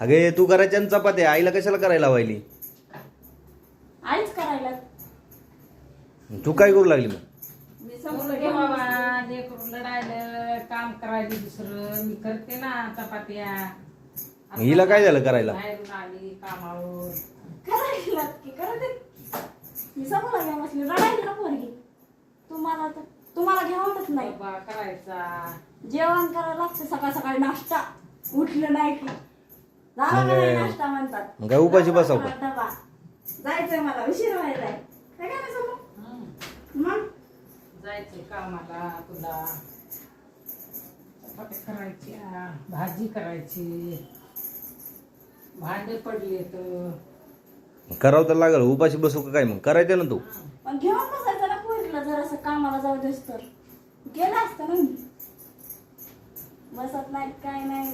अगे तू करायच्या ना चपात्या, आईला कशाला करायला लावायली? आईच करायला. तू काय करू लागली मग? मी समोर समोर घे बाबा, जे करून लढायलं काम करायचं दुसरं मी करते ना चपात्या. मग हिला काय झालं करायला? बाहेरून आली कामावर. करायला की करू दे. मी समोर घ्या बसली रडायला नको पोरगी. तुम्हाला घेऊनच नाही. डबा करायचा. जेवण करायला लागतं सकाळ सकाळी नाश्ता. उठलं नाही की झाला का नाही नाश्ता म्हणतात. मग काय उपाशी बसाव का? डबा जायचंय मला उशीर व्हायलाय. काय काय समोर मग जायचं कामाला तुला. चपात्या करायच्या, भाजी करायची, भांडे पडले तर करावं तर लागल, उपाशी बसू का काय? मग करायचं ना तू. पण घेऊन बसायचं ना पोरीला जरासं कामाला जाऊ देस तर गेला असतं ना. बसत नाही काय नाही.